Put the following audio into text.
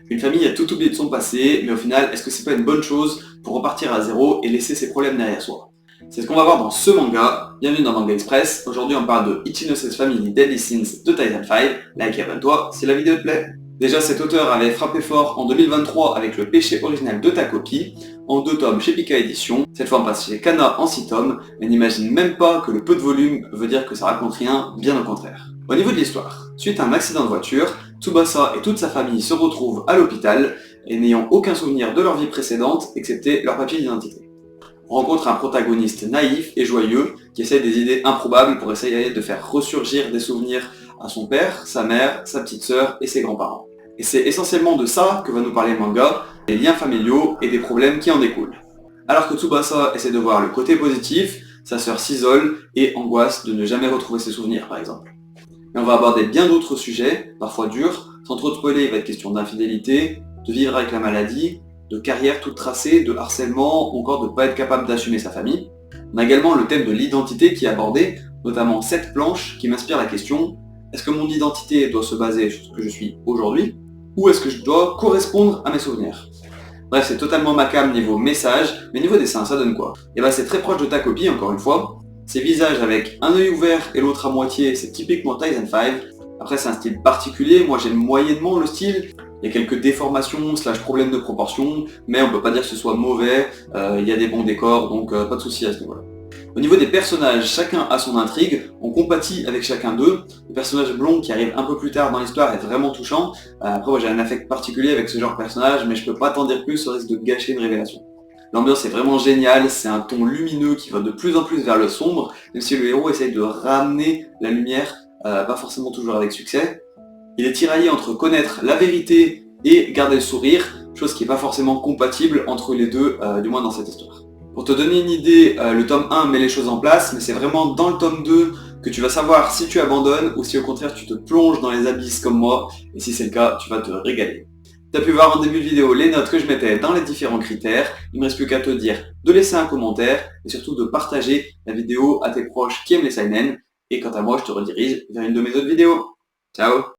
Une famille a tout oublié de son passé, mais au final, est-ce que c'est pas une bonne chose pour repartir à zéro et laisser ses problèmes derrière soi? C'est ce qu'on va voir dans ce manga. Bienvenue dans Manga Express. Aujourd'hui, on parle de Ichinose's Family Deadly Sins de Titan 5. Like et abonne-toi si la vidéo te plaît. Déjà, cet auteur avait frappé fort en 2023 avec Le péché original de ta copie, en 2 tomes chez Pika Édition. Cette fois, on passe chez Kana en 6 tomes, et n'imagine même pas que le peu de volume veut dire que ça raconte rien, bien au contraire. Au niveau de l'histoire, suite à un accident de voiture, Tsubasa et toute sa famille se retrouvent à l'hôpital et n'ayant aucun souvenir de leur vie précédente, excepté leur papier d'identité. On rencontre un protagoniste naïf et joyeux qui essaie des idées improbables pour essayer de faire ressurgir des souvenirs à son père, sa mère, sa petite sœur et ses grands-parents. Et c'est essentiellement de ça que va nous parler le manga, des liens familiaux et des problèmes qui en découlent. Alors que Tsubasa essaie de voir le côté positif, sa sœur s'isole et angoisse de ne jamais retrouver ses souvenirs par exemple. Mais on va aborder bien d'autres sujets, parfois durs, sans trop spoiler, il va être question d'infidélité, de vivre avec la maladie, de carrière toute tracée, de harcèlement, ou encore de ne pas être capable d'assumer sa famille. On a également le thème de l'identité qui est abordé, notamment cette planche qui m'inspire la question: est-ce que mon identité doit se baser sur ce que je suis aujourd'hui, ou est-ce que je dois correspondre à mes souvenirs? Bref, c'est totalement ma cam niveau message, mais niveau dessin, ça donne quoi? Et bah c'est très proche de ta copie, encore une fois. Ces visages avec un œil ouvert et l'autre à moitié, c'est typiquement Titan 5. Après, c'est un style particulier, moi j'aime moyennement le style. Il y a quelques déformations / problèmes de proportion, mais on peut pas dire que ce soit mauvais, il y a des bons décors, donc pas de soucis à ce niveau-là. Au niveau des personnages, chacun a son intrigue, on compatit avec chacun d'eux. Le personnage blond qui arrive un peu plus tard dans l'histoire est vraiment touchant. Après, moi j'ai un affect particulier avec ce genre de personnage, mais je peux pas t'en dire plus, ça risque de gâcher une révélation. L'ambiance est vraiment géniale, c'est un ton lumineux qui va de plus en plus vers le sombre, même si le héros essaye de ramener la lumière, pas forcément toujours avec succès. Il est tiraillé entre connaître la vérité et garder le sourire, chose qui n'est pas forcément compatible entre les deux, du moins dans cette histoire. Pour te donner une idée, le tome 1 met les choses en place, mais c'est vraiment dans le tome 2 que tu vas savoir si tu abandonnes ou si au contraire tu te plonges dans les abysses comme moi, et si c'est le cas, tu vas te régaler. Tu as pu voir en début de vidéo les notes que je mettais dans les différents critères, il ne me reste plus qu'à te dire de laisser un commentaire, et surtout de partager la vidéo à tes proches qui aiment les seinen, et quant à moi je te redirige vers une de mes autres vidéos. Ciao!